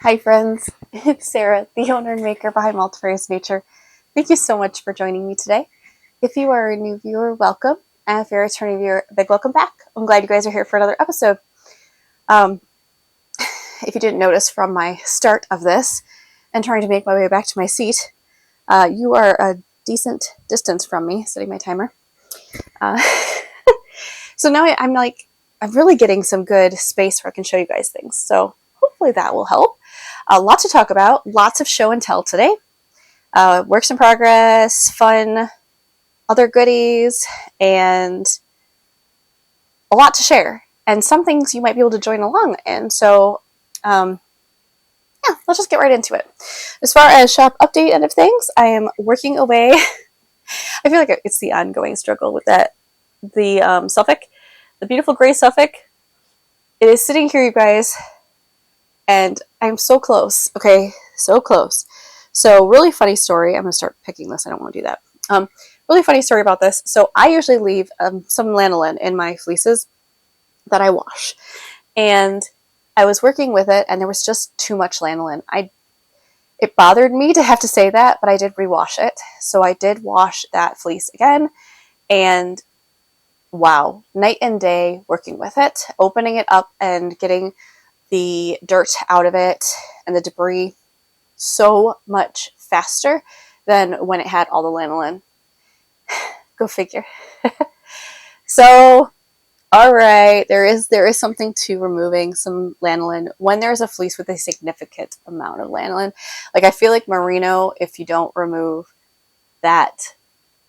Hi friends, it's Sarah, the owner and maker behind Multifarious Nature. Thank you so much for joining me today. If you are a new viewer, welcome. And if you're a returning viewer, a big welcome back. I'm glad you guys are here for another episode. If you didn't notice from my start of this and trying to make my way back to my seat, you are a decent distance from me, setting my timer. So now I'm really getting some good space where I can show you guys things. So hopefully that will help. Lots to talk about, lots of show and tell today. Works in progress, fun, other goodies, and a lot to share. And some things you might be able to join along in. So, yeah, let's just get right into it. As far as shop update end of things, I am working away. I feel like it's the ongoing struggle with that. The Suffolk, the beautiful gray Suffolk, it is sitting here, you guys, and I'm so close. Okay, so close. So really funny story. I'm going to start picking this. I don't want to do that. Really funny story about this. So I usually leave some lanolin in my fleeces that I wash. And I was working with it, and there was just too much lanolin. It bothered me to have to say that, but I did rewash it. So I did wash that fleece again. And wow, night and day working with it, opening it up and getting the dirt out of it and the debris so much faster than when it had all the lanolin. Go figure. So, all right, there is something to removing some lanolin when there's a fleece with a significant amount of lanolin. Like I feel like merino, if you don't remove that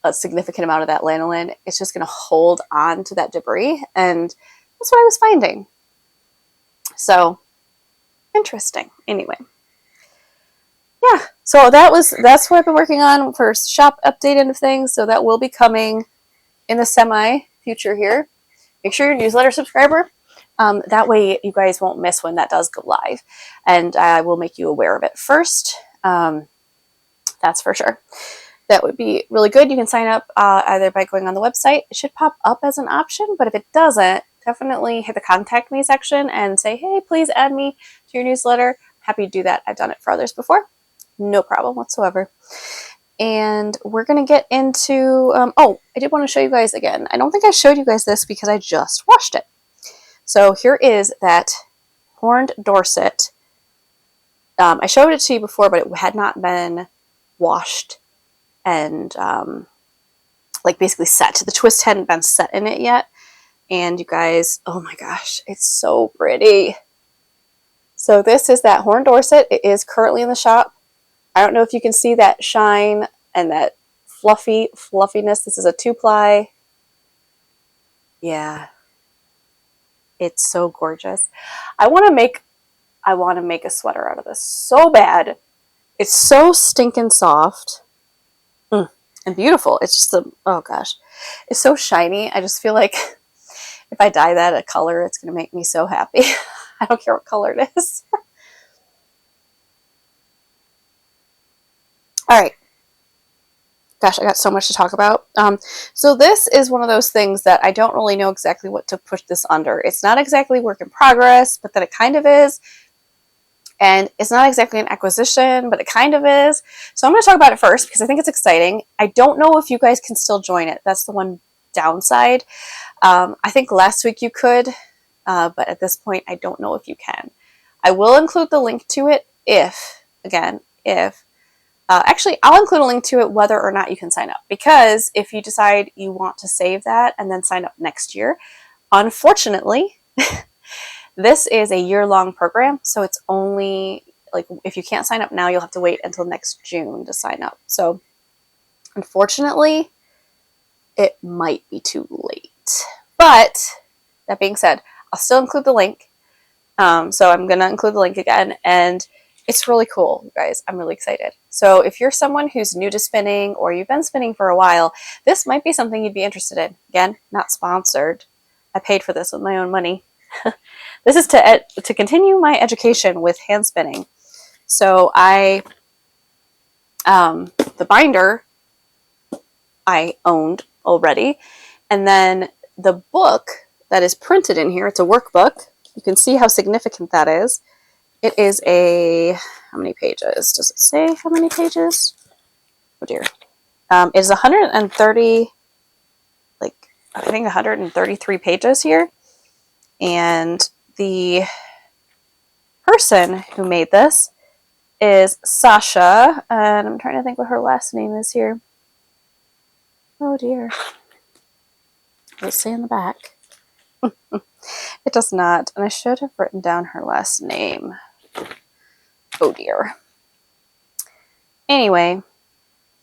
a significant amount of that lanolin, it's just going to hold on to that debris, and that's what I was finding. So, interesting. Anyway. Yeah, so that's what I've been working on for shop update end of things. So that will be coming in the semi future here. Make sure you're a newsletter subscriber. That way you guys won't miss when that does go live, and I will make you aware of it first. That's for sure. That would be really good. You can sign up either by going on the website. It should pop up as an option, but if it doesn't, definitely hit the contact me section and say, hey, please add me to your newsletter. Happy to do that. I've done it for others before. No problem whatsoever. And we're going to get into, I did want to show you guys again. I don't think I showed you guys this because I just washed it. So here is that horned Dorset. I showed it to you before, but it had not been washed and like basically set. The twist hadn't been set in it yet. And you guys, oh my gosh, it's so pretty. So this is that horned Dorset. It is currently in the shop. I don't know if you can see that shine and that fluffiness. This is a 2-ply. Yeah. It's so gorgeous. I want to make a sweater out of this so bad. It's so stinking soft. And beautiful. It's just oh gosh. It's so shiny. I just feel like if I dye that a color, it's going to make me so happy. I don't care what color it is. All right. Gosh, I got so much to talk about. So this is one of those things that I don't really know exactly what to push this under. It's not exactly work in progress, but then it kind of is. And it's not exactly an acquisition, but it kind of is. So I'm going to talk about it first because I think it's exciting. I don't know if you guys can still join it. That's the one downside. I think last week you could, but at this point, I don't know if you can. I will include the link to it if. Actually, I'll include a link to it whether or not you can sign up. Because if you decide you want to save that and then sign up next year, unfortunately, this is a year-long program. So it's only, like, if you can't sign up now, you'll have to wait until next June to sign up. So unfortunately, it might be too late. But that being said, I'll still include the link. So I'm going to include the link again. And it's really cool, you guys. I'm really excited. So if you're someone who's new to spinning or you've been spinning for a while, this might be something you'd be interested in. Again, not sponsored. I paid for this with my own money. This is to continue my education with hand spinning. So the binder I owned already. And then the book that is printed in here, it's a workbook. You can see how significant that is. It is a, how many pages? Does it say how many pages? Oh dear. It is 130, like, I think 133 pages here. And the person who made this is Sasha, and I'm trying to think what her last name is here. Oh dear. Does it say in the back? It does not, and I should have written down her last name. Oh dear. Anyway,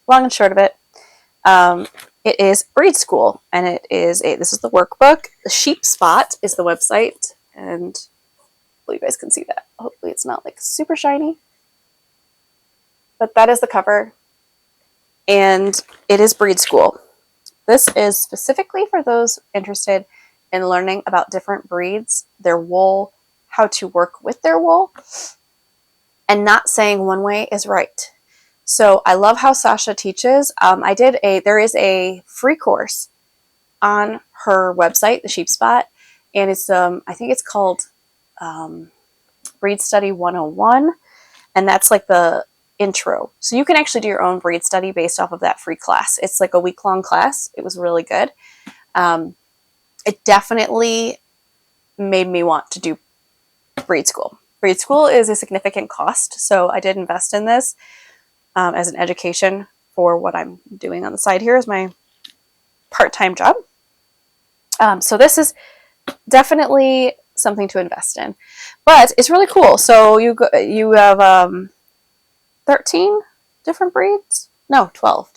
long and short of it, it is Breed School, and this is the workbook. The Sheep Spot is the website, and hopefully you guys can see that. Hopefully it's not like super shiny, but that is the cover, and it is Breed School. This is specifically for those interested in learning about different breeds, their wool, how to work with their wool, and not saying one way is right. So I love how Sasha teaches. There is a free course on her website, the Sheep Spot, and it's I think it's called Breed Study 101, and that's like the intro. So you can actually do your own breed study based off of that free class. It's like a week-long class. It was really good. It definitely made me want to do breed school. Breed school is a significant cost, so I did invest in this as an education for what I'm doing on the side here as my part-time job. So this is definitely something to invest in, but it's really cool. So you have 13 different breeds? No, 12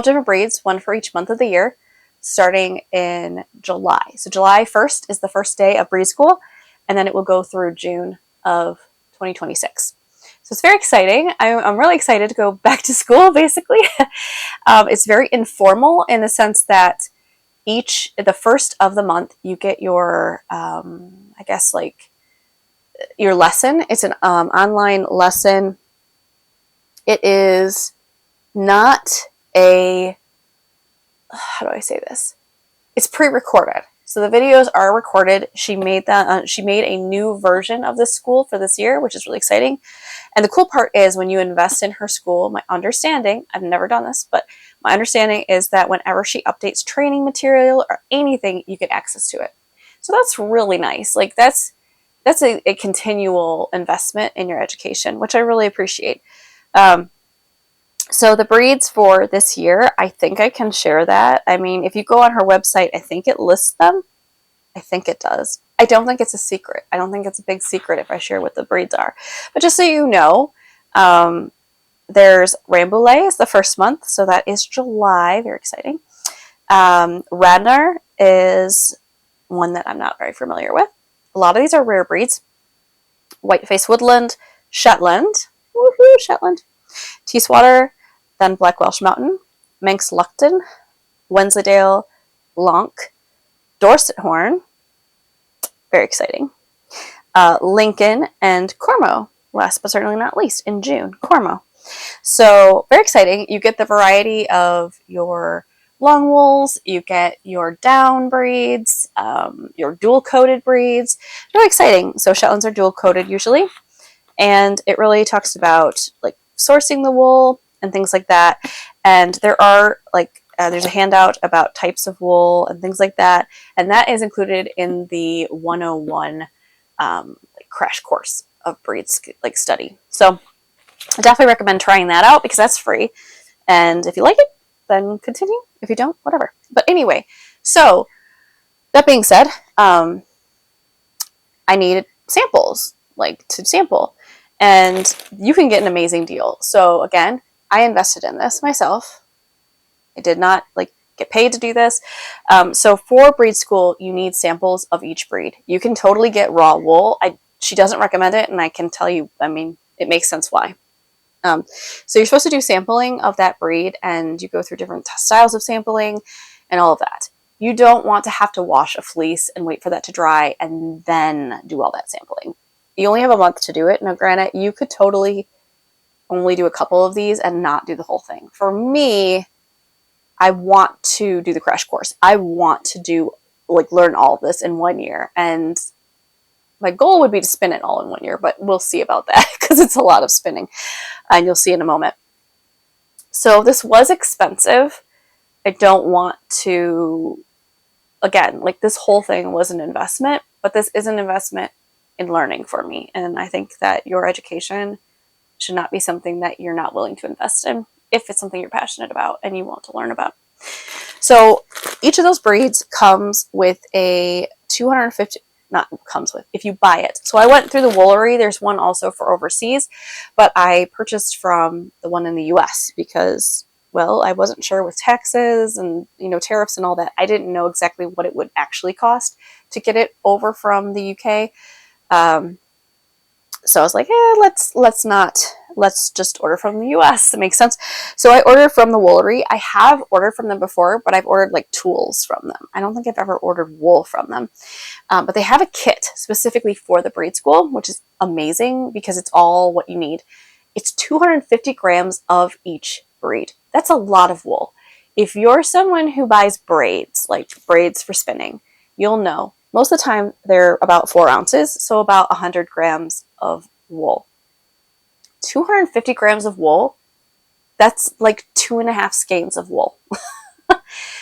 different breeds, one for each month of the year, starting in July. So July 1st is the first day of breed school, and then it will go through June of 2026. So it's very exciting. I'm really excited to go back to school, basically. It's very informal in the sense that the first of the month, you get your, I guess, like your lesson. It's an online lesson. It is not how do I say this? It's pre-recorded. So the videos are recorded. She made a new version of this school for this year, which is really exciting. And the cool part is when you invest in her school, my understanding, I've never done this, but my understanding is that whenever she updates training material or anything, you get access to it. So that's really nice. Like that's a continual investment in your education, which I really appreciate. So the breeds for this year, I think I can share that. I mean, if you go on her website, I think it lists them. I think it does. I don't think it's a secret. I don't think it's a big secret if I share what the breeds are. But just so you know, there's Rambouillet is the first month, so that is July. Very exciting. Radnor is one that I'm not very familiar with. A lot of these are rare breeds. Whiteface Woodland, Shetland. Woohoo, Shetland. Teeswater, then Black Welsh Mountain, Manx Lupton, Wensleydale, Lonk, Dorset Horn, very exciting, Lincoln, and Cormo, last but certainly not least, in June, Cormo. So very exciting. You get the variety of your long wools, you get your down breeds, your dual-coated breeds. Really exciting. So Shetlands are dual-coated usually, and it really talks about like sourcing the wool and things like that. And there are there's a handout about types of wool and things like that, and that is included in the 101 crash course of breeds study. So I definitely recommend trying that out because that's free, and if you like it, then continue. If you don't, whatever. But anyway, so that being said, I needed samples to sample, and you can get an amazing deal. So again, I invested in this myself. I did not get paid to do this. So for breed school, you need samples of each breed. You can totally get raw wool. She doesn't recommend it, and I can tell you, I mean, it makes sense why. So you're supposed to do sampling of that breed, and you go through different styles of sampling and all of that. You don't want to have to wash a fleece and wait for that to dry and then do all that sampling. You only have a month to do it. Now, granted, you could totally only do a couple of these and not do the whole thing. For me, I want to do the crash course. I want to learn all of this in 1 year. And My goal would be to spin it all in 1 year, but we'll see about that because it's a lot of spinning, and you'll see in a moment. So this was expensive. I don't want to, again, like this whole thing was an investment, but this is an investment in learning for me. And I think that your education should not be something that you're not willing to invest in if it's something you're passionate about and you want to learn about. So each of those breeds comes with a 250, not comes with, if you buy it. So I went through the woolery. There's one also for overseas, but I purchased from the one in the US because, well, I wasn't sure with taxes and, you know, tariffs and all that. I didn't know exactly what it would actually cost to get it over from the UK. So I was like, let's just order from the US. It makes sense. So I ordered from the woolery. I have ordered from them before, but I've ordered like tools from them. I don't think I've ever ordered wool from them. But they have a kit specifically for the breed school, which is amazing because it's all what you need. It's 250 grams of each breed. That's a lot of wool. If you're someone who buys braids, like braids for spinning, you'll know most of the time they're about 4 ounces, so about 100 grams of wool. 250 grams of wool, that's like 2.5 skeins of wool.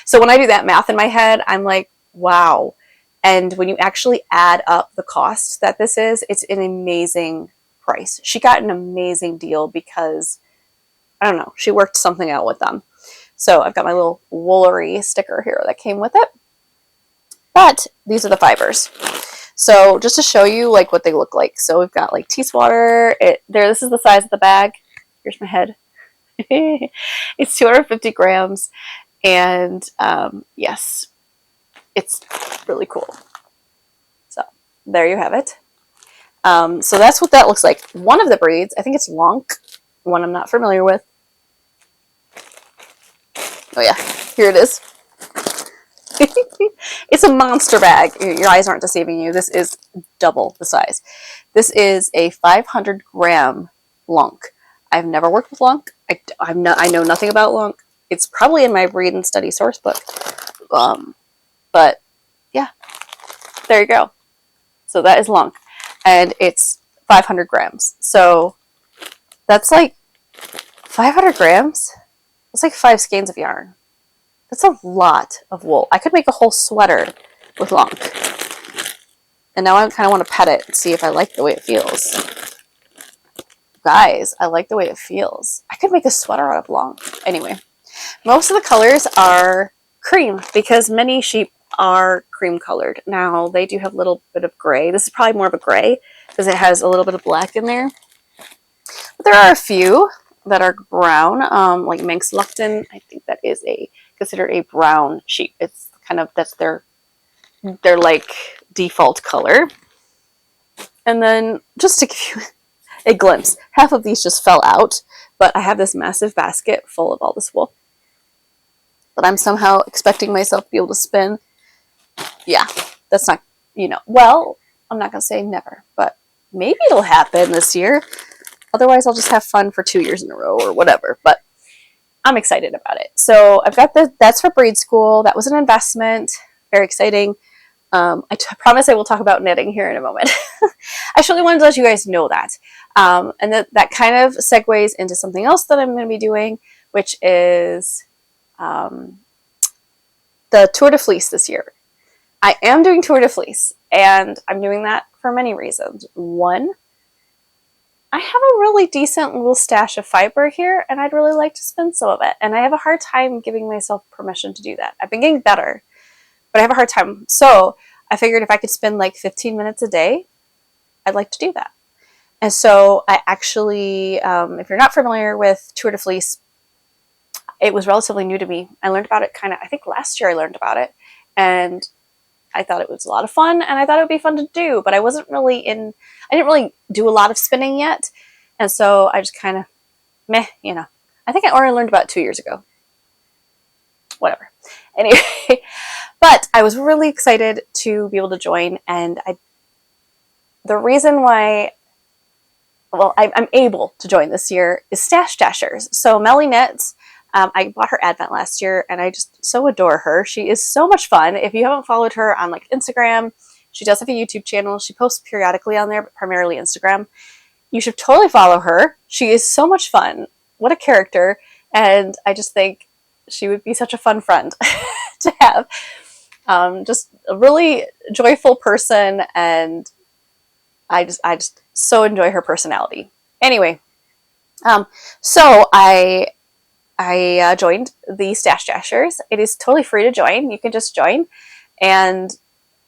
So when I do that math in my head, I'm like, wow. And when you actually add up the cost that this is, it's an amazing price. She got an amazing deal because, I don't know, she worked something out with them. So I've got my little woolery sticker here that came with it. But these are the fibers. So just to show you like what they look like. So we've got like tea swatter. This is the size of the bag. Here's my head. It's 250 grams. And yes, it's really cool. So there you have it. So that's what that looks like. One of the breeds, I think it's Lonk, one I'm not familiar with. Oh yeah, here it is. It's a monster bag. Your eyes aren't deceiving you. This is double the size. This is a 500 gram Lonk. I've never worked with Lonk. I know nothing about Lonk. It's probably in my breed and study source book. But yeah, there you go. So that is Lonk, and it's 500 grams. So that's like 500 grams. It's like 5 skeins of yarn. That's a lot of wool. I could make a whole sweater with Lonk. And now I kind of want to pet it and see if I like the way it feels. Guys, I like the way it feels. I could make a sweater out of Lonk. Anyway, most of the colors are cream because many sheep are cream colored. Now, they do have a little bit of gray. This is probably more of a gray because it has a little bit of black in there. But there are a few that are brown, like Manx Lupton. I think that is considered a brown sheep. It's kind of, that's their like default color. And then just to give you a glimpse, half of these just fell out, but I have this massive basket full of all this wool that I'm somehow expecting myself to be able to spin. Yeah, that's not, well, I'm not going to say never, but maybe it'll happen this year. Otherwise, I'll just have fun for 2 years in a row or whatever, but I'm excited about it. So I've got that's for breed school. That was an investment. Very exciting. I promise I will talk about knitting here in a moment. I just really wanted to let you guys know that. And that kind of segues into something else that I'm going to be doing, which is the Tour de Fleece this year. I am doing Tour de Fleece, and I'm doing that for many reasons. One, I have a really decent little stash of fiber here, and I'd really like to spin some of it. And I have a hard time giving myself permission to do that. I've been getting better, but I have a hard time. So I figured if I could spend like 15 minutes a day, I'd like to do that. And so I actually, if you're not familiar with Tour de Fleece, it was relatively new to me. I learned about it I think last year I learned about it. And I thought it was a lot of fun, and I thought it would be fun to do, but I didn't really do a lot of spinning yet. And so I just kind of, I think I already learned about it 2 years ago. Whatever. Anyway, but I was really excited to be able to join, and the reason why, I'm able to join this year is Stashdashers. So Melly Knits, I bought her Advent last year, and I just so adore her. She is so much fun. If you haven't followed her on like Instagram, She does have a YouTube channel. She posts periodically on there, but primarily Instagram. You should totally follow her. She is so much fun. What a character. And I just think she would be such a fun friend to have. Just a really joyful person, and I just so enjoy her personality. Anyway, so I joined the Stashdashers. It is totally free to join. You can just join, and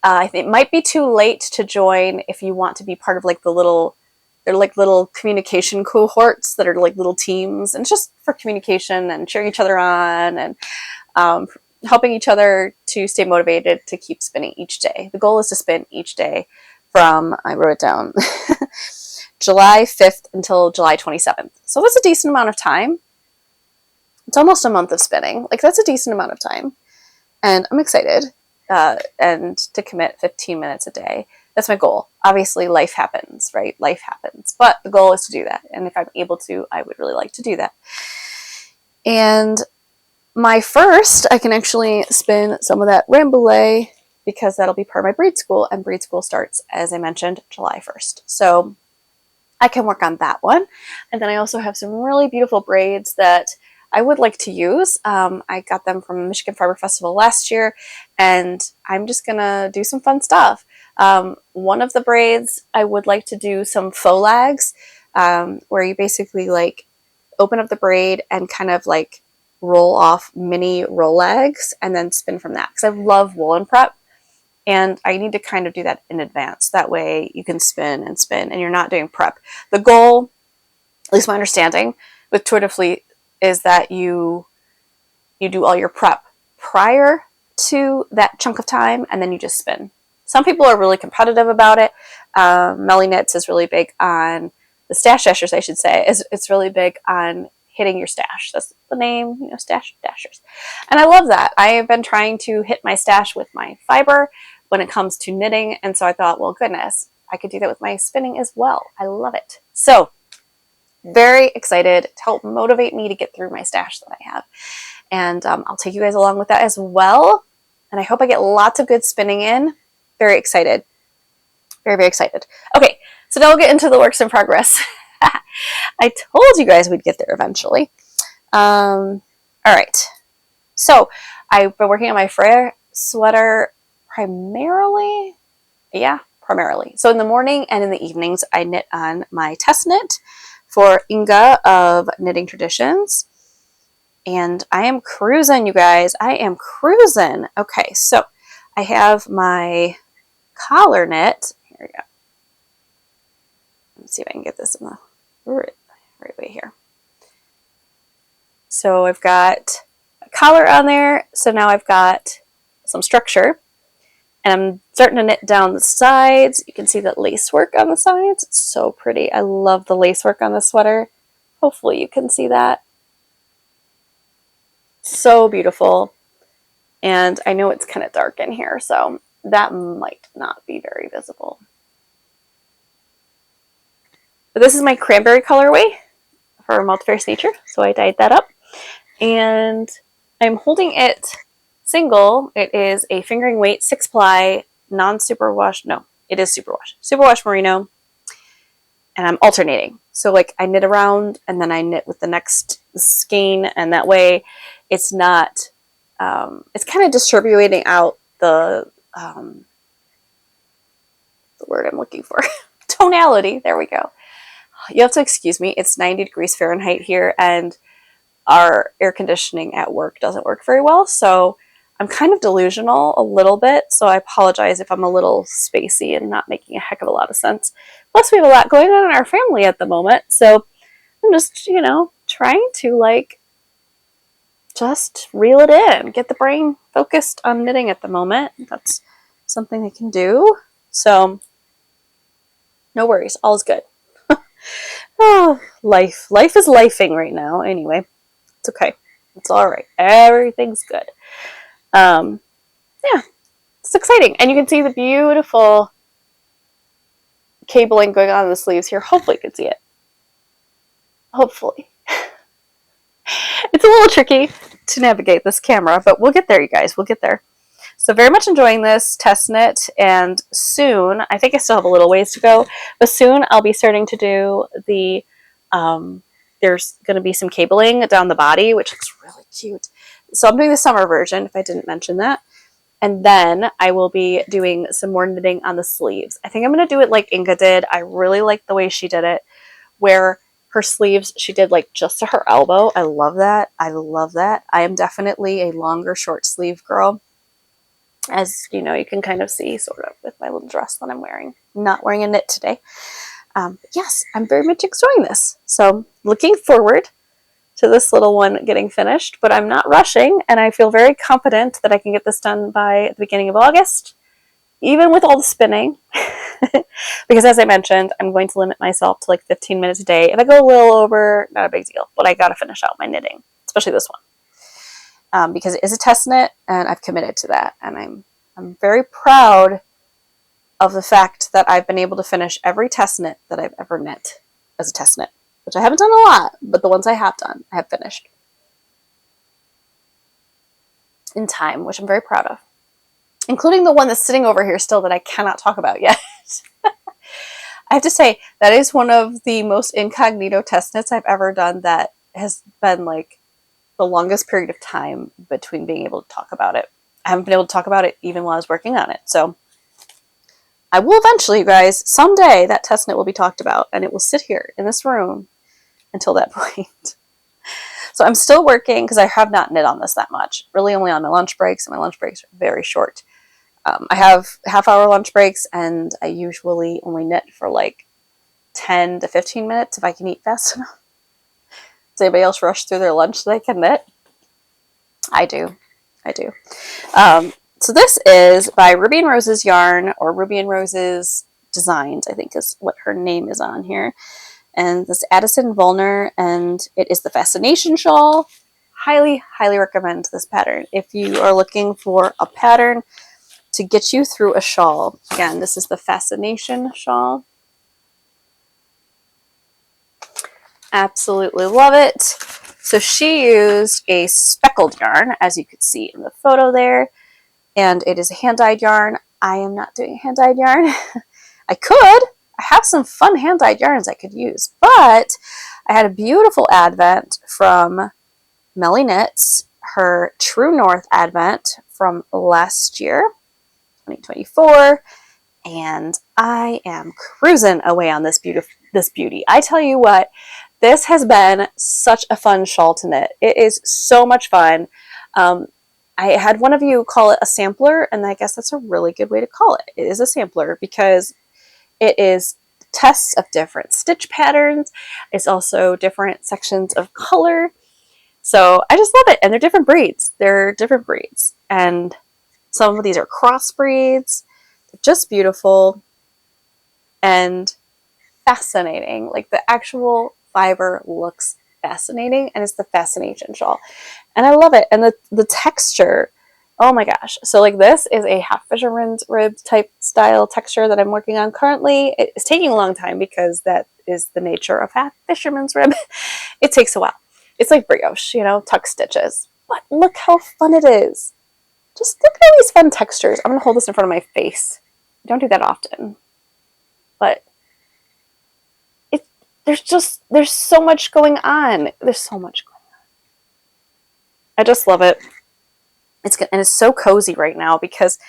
I think it might be too late to join if you want to be part of like they're like little communication cohorts that are like little teams, and it's just for communication and cheering each other on, and helping each other to stay motivated to keep spinning each day. The goal is to spin each day from, I wrote it down, July 5th until July 27th. So that's a decent amount of time. It's almost a month of spinning. Like, that's a decent amount of time. And I'm excited. And to commit 15 minutes a day. That's my goal. Obviously, life happens, right? Life happens. But the goal is to do that. And if I'm able to, I would really like to do that. And my first, I can actually spin some of that Rambouillet because that'll be part of my breed school. And breed school starts, as I mentioned, July 1st. So I can work on that one. And then I also have some really beautiful braids that I would like to use. I got them from Michigan Fiber Festival last year, and I'm just going to do some fun stuff. One of the braids, I would like to do some faux lags, where you basically like open up the braid and kind of like roll off mini roll lags and then spin from that. Because I love woolen prep, and I need to kind of do that in advance. That way you can spin and spin and you're not doing prep. The goal, at least my understanding, with Tour de Fleet is that you do all your prep prior to that chunk of time, and then you just spin. Some people are really competitive about it. Melly Knits is really big on the Stashdashers, I should say. It's really big on hitting your stash. That's the name, Stashdashers. And I love that. I have been trying to hit my stash with my fiber when it comes to knitting, and so I thought, well, goodness, I could do that with my spinning as well. I love it. So very excited to help motivate me to get through my stash that I have. And I'll take you guys along with that as well. And I hope I get lots of good spinning in. Very excited. Very, very excited. Okay, so now we'll get into the works in progress. I told you guys we'd get there eventually. All right. So I've been working on my Freyr sweater primarily. Yeah, primarily. So in the morning and in the evenings, I knit on my test knit for Inga of Knitting Traditions. And I am cruising, you guys. I am cruising. Okay, so I have my collar knit. Here we go. Let's see if I can get this in the right way here. So I've got a collar on there. So now I've got some structure. And I'm starting to knit down the sides. You can see that lace work on the sides. It's so pretty. I love the lace work on the sweater. Hopefully you can see that. So beautiful. And I know it's kind of dark in here, so that might not be very visible. But this is my Cranberry colorway for Multifarious Nature. So I dyed that up. And I'm holding it single. It is a fingering weight 6-ply non-superwash. No, it is superwash. Superwash merino. And I'm alternating. So like I knit around and then I knit with the next skein, and that way it's not, it's kind of distributing out the word I'm looking for. Tonality. There we go. You have to excuse me. It's 90 degrees Fahrenheit here, and our air conditioning at work doesn't work very well. So I'm kind of delusional a little bit, so I apologize if I'm a little spacey and not making a heck of a lot of sense. Plus, we have a lot going on in our family at the moment, so I'm just, trying to, just reel it in, get the brain focused on knitting at the moment. That's something I can do, so no worries, all's good. Oh, life is lifing right now. Anyway, it's okay. It's all right. Everything's good. Yeah, it's exciting. And you can see the beautiful cabling going on in the sleeves here. Hopefully you can see it. Hopefully. It's a little tricky to navigate this camera, but we'll get there, you guys. We'll get there. So very much enjoying this test knit, and soon, I think I still have a little ways to go, but soon I'll be starting to do the, there's going to be some cabling down the body, which looks really cute. So I'm doing the summer version, if I didn't mention that. And then I will be doing some more knitting on the sleeves. I think I'm going to do it like Inga did. I really like the way she did it, where her sleeves, she did like just to her elbow. I love that. I love that. I am definitely a longer short sleeve girl. As you know, you can kind of see sort of with my little dress that I'm wearing. I'm not wearing a knit today. Yes, I'm very much enjoying this. So looking forward to this little one getting finished, but I'm not rushing, and I feel very confident that I can get this done by the beginning of August, even with all the spinning. Because as I mentioned, I'm going to limit myself to like 15 minutes a day. If I go a little over, not a big deal, but I got to finish out my knitting, especially this one, because it is a test knit, and I've committed to that, and I'm very proud of the fact that I've been able to finish every test knit that I've ever knit as a test knit, which I haven't done a lot, but the ones I have done, I have finished in time, which I'm very proud of, including the one that's sitting over here still that I cannot talk about yet. I have to say, that is one of the most incognito test knits I've ever done that has been like the longest period of time between being able to talk about it. I haven't been able to talk about it even while I was working on it. So I will eventually, you guys, someday that test knit will be talked about, and it will sit here in this room until that point. So I'm still working because I have not knit on this that much, really only on my lunch breaks, and my lunch breaks are very short. I have half-hour lunch breaks, and I usually only knit for like 10 to 15 minutes if I can eat fast enough. Does anybody else rush through their lunch so they can knit? I do. So this is by Ruby and Rose's Yarn, or Ruby and Rose's Designs, I think is what her name is on here. And this Addison Volner, and it is the Fascination Shawl. Highly, highly recommend this pattern. If you are looking for a pattern to get you through a shawl. Again, this is the Fascination Shawl. Absolutely love it. So she used a speckled yarn, as you could see in the photo there, and it is a hand-dyed yarn. I am not doing hand-dyed yarn. I could. I have some fun hand-dyed yarns I could use, but I had a beautiful advent from Melly Knits, her True North advent from last year, 2024, and I am cruising away on this beauty. I tell you what, this has been such a fun shawl to knit. It is so much fun. I had one of you call it a sampler, and I guess that's a really good way to call it. It is a sampler because it is tests of different stitch patterns. It's also different sections of color. So I just love it. And they're different breeds. And some of these are cross breeds. They're just beautiful and fascinating. Like the actual fiber looks fascinating, and it's the Fascination Shawl. And I love it. And the texture, oh my gosh. So like this is a half fisherman's rib type style texture that I'm working on currently. It's taking a long time because that is the nature of half fisherman's rib. It takes a while. It's like brioche, you know, tuck stitches. But look how fun it is. Just look at all these fun textures. I'm going to hold this in front of my face. I don't do that often. But there's so much going on. There's so much going on. I just love it. It's so cozy right now because,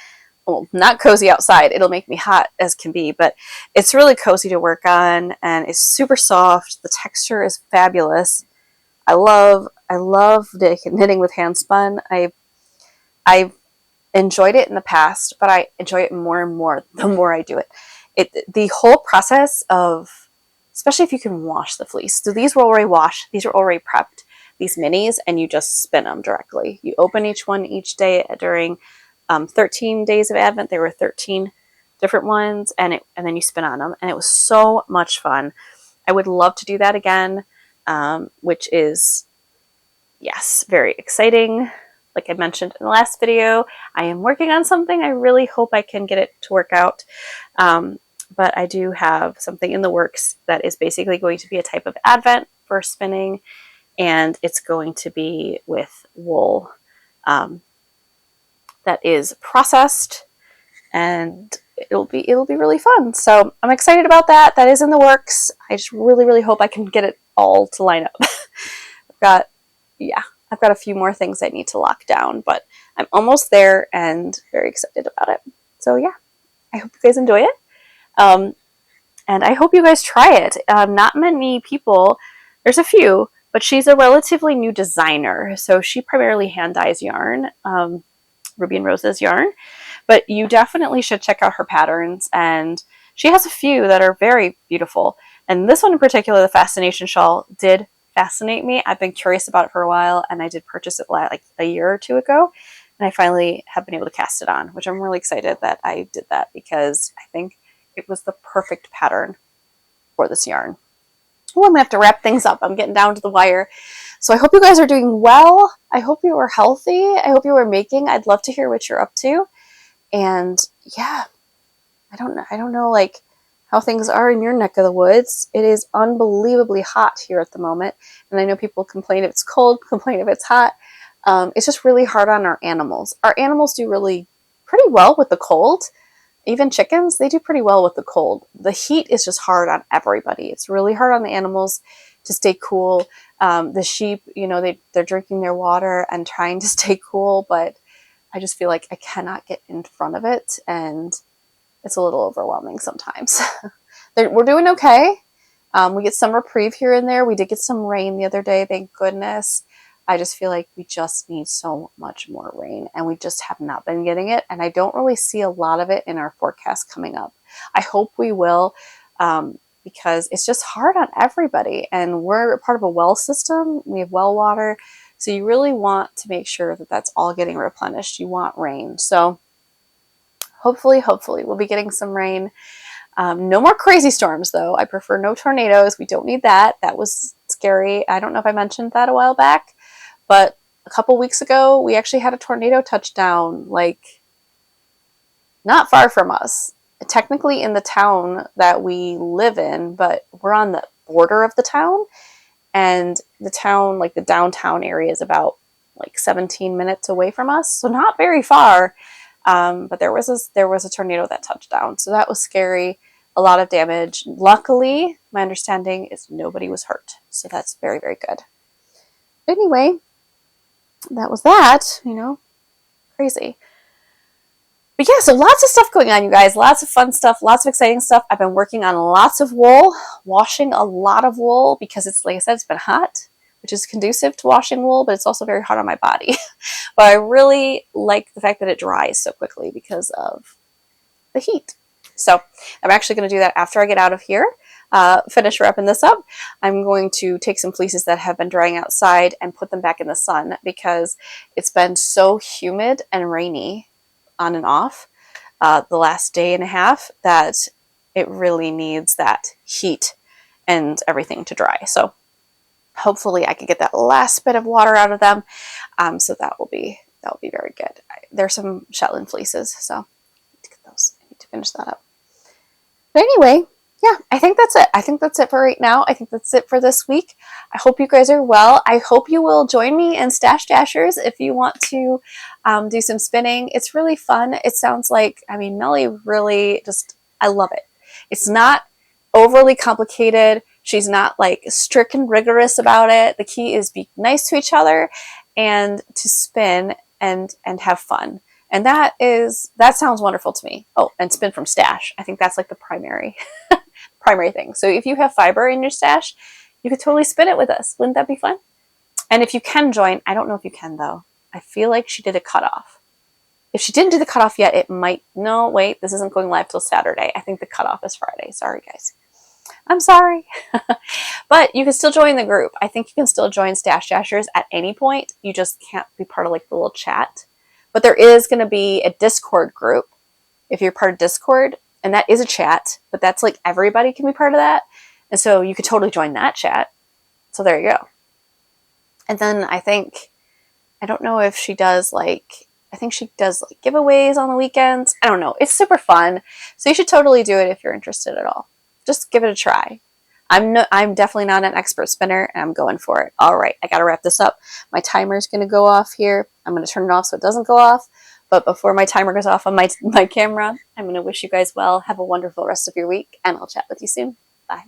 well, not cozy outside. It'll make me hot as can be, but it's really cozy to work on, and it's super soft. The texture is fabulous. I love knitting with hand spun. I've enjoyed it in the past, but I enjoy it more and more the more I do it. The whole process of, especially if you can wash the fleece. So these were already washed. These are already prepped. These minis, and you just spin them directly. You open each one each day during 13 days of Advent. There were 13 different ones, and then you spin on them, and it was so much fun. I would love to do that again, which is, yes, very exciting. Like I mentioned in the last video, I am working on something. I really hope I can get it to work out. But I do have something in the works that is basically going to be a type of Advent for spinning, and it's going to be with wool that is processed, and it'll be really fun. So I'm excited about that. That is in the works. I just really hope I can get it all to line up. I've got a few more things I need to lock down, but I'm almost there and very excited about it. So yeah, I hope you guys enjoy it. And I hope you guys try it. Not many people, there's a few, but she's a relatively new designer. So she primarily hand dyes yarn, Ruby and Rose's yarn. But you definitely should check out her patterns. And she has a few that are very beautiful. And this one in particular, the Fascination Shawl, did fascinate me. I've been curious about it for a while, and I did purchase it like a year or two ago. And I finally have been able to cast it on, which I'm really excited that I did that, because I think it was the perfect pattern for this yarn. Oh, I'm going to have to wrap things up. I'm getting down to the wire. So I hope you guys are doing well. I hope you are healthy. I hope you are making. I'd love to hear what you're up to. And yeah, I don't know like how things are in your neck of the woods. It is unbelievably hot here at the moment. And I know people complain if it's cold, complain if it's hot. It's just really hard on our animals. Our animals do really pretty well with the cold. Even chickens, they do pretty well with the cold. The heat is just hard on everybody. It's really hard on the animals to stay cool. The sheep, they're drinking their water and trying to stay cool, but I just feel like I cannot get in front of it, and it's a little overwhelming sometimes. We're doing okay. We get some reprieve here and there. We did get some rain the other day, thank goodness. I just feel like we just need so much more rain, and we just have not been getting it. And I don't really see a lot of it in our forecast coming up. I hope we will, because it's just hard on everybody. And we're part of a well system. We have well water. So you really want to make sure that that's all getting replenished. You want rain. So hopefully we'll be getting some rain. No more crazy storms, though. I prefer no tornadoes. We don't need that. That was scary. I don't know if I mentioned that a while back. But a couple weeks ago, we actually had a tornado touchdown, like not far from us. Technically in the town that we live in, but we're on the border of the town. And the town, like the downtown area, is about like 17 minutes away from us. So not very far. But there was a tornado that touched down. So that was scary. A lot of damage. Luckily, my understanding is nobody was hurt. So that's very, very good. But anyway, that was that, crazy. But yeah, so lots of stuff going on, you guys. Lots of fun stuff, lots of exciting stuff. I've been working on lots of wool, washing a lot of wool, because it's, like I said, it's been hot, which is conducive to washing wool, but it's also very hot on my body. But I really like the fact that it dries so quickly because of the heat. So I'm actually going to do that after I get out of here. Finish wrapping this up. I'm going to take some fleeces that have been drying outside and put them back in the sun, because it's been so humid and rainy on and off the last day and a half that it really needs that heat and everything to dry. So hopefully I can get that last bit of water out of them. So that will be very good. There's some Shetland fleeces, so I need to get those. I need to finish that up. But anyway, yeah, I think that's it. I think that's it for right now. I think that's it for this week. I hope you guys are well. I hope you will join me in Stashdashers if you want to do some spinning. It's really fun. It sounds like, Melly really just, I love it. It's not overly complicated. She's not like strict and rigorous about it. The key is be nice to each other and to spin and have fun. And that sounds wonderful to me. Oh, and spin from stash. I think that's like the primary thing. So if you have fiber in your stash, you could totally spin it with us. Wouldn't that be fun? And if you can join, I don't know if you can though. I feel like she did a cutoff. If she didn't do the cutoff yet, it might, no, wait, this isn't going live till Saturday. I think the cutoff is Friday. Sorry, guys. I'm sorry. But you can still join the group. I think you can still join Stashdashers at any point. You just can't be part of like the little chat. But there is going to be a Discord group if you're part of Discord. And that is a chat, but that's like everybody can be part of that. And so you could totally join that chat. So there you go. And then I don't know if she does I think she does like giveaways on the weekends. I don't know. It's super fun. So you should totally do it if you're interested at all. Just give it a try. I'm definitely not an expert spinner, and I'm going for it. All right, I got to wrap this up. My timer is going to go off here. I'm going to turn it off so it doesn't go off. But before my timer goes off on my camera, I'm going to wish you guys well. Have a wonderful rest of your week, and I'll chat with you soon. Bye.